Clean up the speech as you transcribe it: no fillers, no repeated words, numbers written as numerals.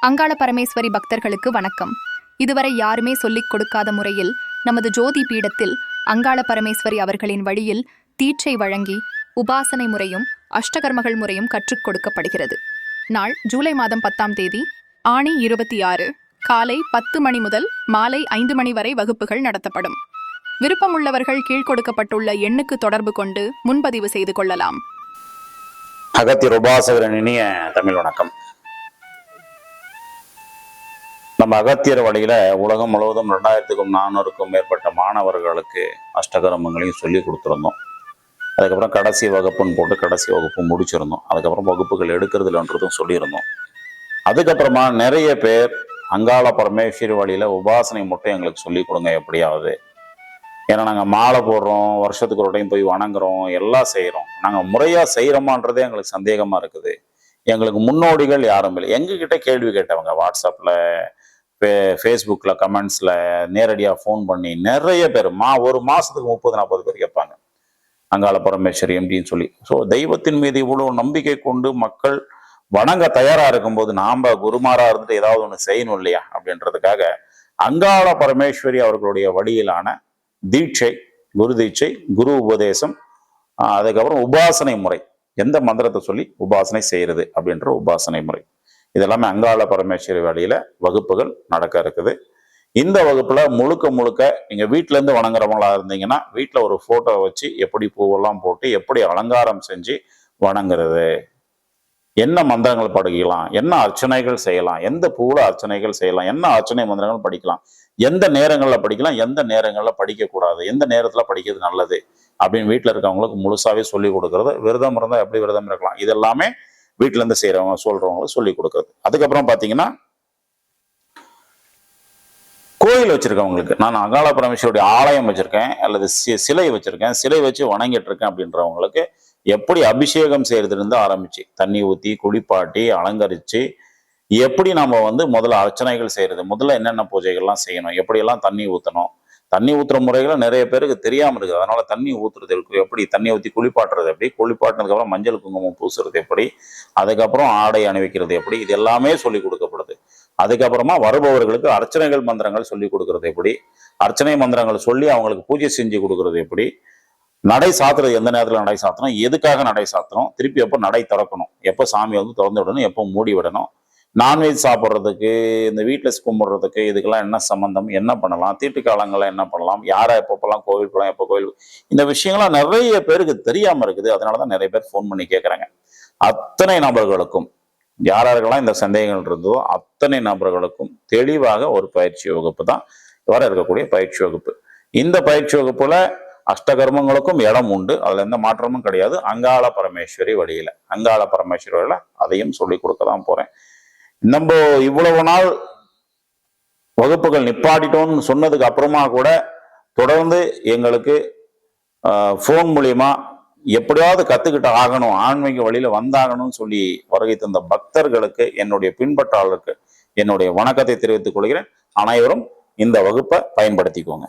அங்காள பரமேஸ்வரி பக்தர்களுக்கு வணக்கம். இதுவரை யாருமே சொல்லிக் கொடுக்காத முறையில் நமது ஜோதி பீடத்தில் அங்காள பரமேஸ்வரி அவர்களின் வழியில் தீட்சை வழங்கி உபாசனை முறையும் அஷ்டகர்மகள் முறையும் கற்றுக் கொடுக்கப்படுகிறது. நாள் ஜூலை மாதம் 10ஆம் தேதி ஆணி 26 காலை 10 மணி முதல் மாலை 5 மணி வரை வகுப்புகள் நடத்தப்படும். விருப்பமுள்ளவர்கள் கீழ்கொடுக்கப்பட்டுள்ள எண்ணுக்கு தொடர்பு கொண்டு முன்பதிவு செய்து கொள்ளலாம். அகத்தியர் உபாசகரின் இனிய தமிழ் வணக்கம். நம்ம அகத்தியர் வழியில உலகம் முழுவதும் 2400க்கும் மேற்பட்ட மாணவர்களுக்கு அஷ்டகர்மங்களையும் சொல்லி கொடுத்துருந்தோம். அதுக்கப்புறம் கடைசி வகுப்புன்னு போட்டு கடைசி வகுப்பு முடிச்சிருந்தோம். அதுக்கப்புறம் வகுப்புகள் எடுக்கிறதுலன்றதும் சொல்லியிருந்தோம். அதுக்கப்புறமா நிறைய பேர் அங்காள பரமேஸ்வரி வழியில உபாசனை மட்டும் எங்களுக்கு சொல்லி கொடுங்க எப்படியாவது. ஏன்னா நாங்கள் மாலை போடுறோம், வருஷத்துக்கு ஒரு டைம் போய் வணங்குறோம், எல்லாம் செய்கிறோம். நாங்கள் முறையாக செய்கிறோமான்றதே எங்களுக்கு சந்தேகமாக இருக்குது. எங்களுக்கு முன்னோடிகள் யாரும் இல்லை. எங்ககிட்ட கேள்வி கேட்டவங்க வாட்ஸ்அப்பில், ஃபேஸ்புக்கில், கமெண்ட்ஸில், நேரடியாக ஃபோன் பண்ணி நிறைய பேர் ஒரு மாதத்துக்கு 30-40 பேர் கேட்பாங்க அங்காள பரமேஸ்வரி எப்படின்னு சொல்லி. ஸோ தெய்வத்தின் மீது இவ்வளோ நம்பிக்கை கொண்டு மக்கள் வணங்க தயாராக இருக்கும்போது நாம் குருமாராக இருந்துட்டு ஏதாவது ஒன்று செய்யணும் இல்லையா அப்படின்றதுக்காக அங்காள பரமேஸ்வரி அவர்களுடைய வழியிலான தீட்சை, குரு தீட்சை, குரு உபதேசம், அதுக்கப்புறம் உபாசனை முறை, எந்த மந்திரத்தை சொல்லி உபாசனை செய்யறது அப்படின்ற உபாசனை முறை, இதெல்லாமே அங்காள பரமேஸ்வரி வழியில வகுப்புகள் நடக்க இருக்குது. இந்த வகுப்புல முழுக்க முழுக்க நீங்க வீட்டுல இருந்து வணங்குறவங்களா இருந்தீங்கன்னா வீட்டுல ஒரு போட்டோ வச்சு எப்படி பூவெல்லாம் போட்டு எப்படி அலங்காரம் செஞ்சு வணங்குறது, என்ன மந்திரங்கள் படிக்கலாம், என்ன அர்ச்சனைகள் செய்யலாம், எந்த பூல அர்ச்சனைகள் செய்யலாம், என்ன அர்ச்சனை மந்திரங்கள் படிக்கலாம், எந்த நேரங்கள்ல படிக்கலாம், எந்த நேரங்கள்ல படிக்கக்கூடாது, எந்த நேரத்துல படிக்கிறது நல்லது அப்படின்னு வீட்டுல இருக்கவங்களுக்கு முழுசாவே சொல்லி கொடுக்கறது. விரதம் இருந்தா எப்படி விரதம் இருக்கலாம், இது எல்லாமே வீட்டுல இருந்து செய்யறவங்க சொல்றவங்களுக்கு சொல்லி கொடுக்கறது. அதுக்கப்புறம் பாத்தீங்கன்னா கோயில் வச்சிருக்கவங்களுக்கு, நான் அங்காள பரமேஸ்வரியுடைய ஆலயம் வச்சிருக்கேன் அல்லது சிலை வச்சிருக்கேன், சிலை வச்சு வணங்கிட்டு இருக்கேன் அப்படின்றவங்களுக்கு எப்படி அபிஷேகம் செய்யறதுலேருந்து ஆரம்பிச்சு தண்ணி ஊற்றி குளிப்பாட்டி அலங்கரிச்சு எப்படி நம்ம முதல்ல அர்ச்சனைகள் செய்யறது, முதல்ல என்னென்ன பூஜைகள்லாம் செய்யணும், எப்படியெல்லாம் தண்ணி ஊற்றணும், தண்ணி ஊற்றுற முறைகளை நிறைய பேருக்கு தெரியாமல் இருக்குது. அதனால தண்ணி ஊற்றுறது எப்படி, தண்ணி ஊற்றி குளிப்பாட்டுறது எப்படி, குளிப்பாட்டினதுக்கப்புறம் மஞ்சள் குங்குமம் பூசுறது எப்படி, அதுக்கப்புறம் ஆடை அணிவிக்கிறது எப்படி, இது எல்லாமே சொல்லி கொடுக்கப்படுது. அதுக்கப்புறமா வருபவர்களுக்கு அர்ச்சனைகள் மந்திரங்கள் சொல்லி கொடுக்கறது எப்படி, அர்ச்சனை மந்திரங்கள் சொல்லி அவங்களுக்கு பூஜை செஞ்சு கொடுக்கறது எப்படி, நடை சாத்துறது எந்த நேரத்தில் நடை சாத்தணும், எதுக்காக நடை சாத்தணும், திருப்பி எப்போ நடை திறக்கணும், எப்போ சாமி திறந்து விடணும், எப்போ மூடி விடணும், நான்வெஜ் சாப்பிட்றதுக்கு, இந்த வீட்டில் கும்பிட்றதுக்கு, இதுக்கெல்லாம் என்ன சம்பந்தம், என்ன பண்ணலாம், தீட்டு காலங்கள்லாம் என்ன பண்ணலாம், யாரை எப்பப்பெல்லாம் கோவில் போகலாம், எப்போ கோவில், இந்த விஷயங்கள்லாம் நிறைய பேருக்கு தெரியாமல் இருக்குது. அதனால தான் நிறைய பேர் ஃபோன் பண்ணி கேட்குறாங்க. அத்தனை நபர்களுக்கும் யாரெல்லாம் இந்த சந்தேகங்கள் இருந்ததோ அத்தனை நபர்களுக்கும் தெளிவாக ஒரு பயிற்சி வகுப்பு தான் வர இருக்கக்கூடிய பயிற்சி வகுப்பு. இந்த பயிற்சி வகுப்புல அஷ்டகர்மங்களுக்கும் இடம் உண்டு, அதுல எந்த மாற்றமும் கிடையாது. அங்காள பரமேஸ்வரி வழியில, அங்காள பரமேஸ்வரி வழியில அதையும் சொல்லி கொடுக்க தான் போறேன். நம்ம இவ்வளவு நாள் வகுப்புகள் நிப்பாட்டிட்டோம்னு சொன்னதுக்கு அப்புறமா கூட தொடர்ந்து எங்களுக்கு ஃபோன் மூலியமா எப்படியாவது கத்துக்கிட்டு ஆகணும், ஆன்மீக வழியில வந்தாகணும்னு சொல்லி வருகை தந்த பக்தர்களுக்கு, என்னுடைய பின்பற்றாளருக்கு என்னுடைய வணக்கத்தை தெரிவித்துக் கொள்கிறேன். அனைவரும் இந்த வகுப்பை பயன்படுத்திக்கோங்க.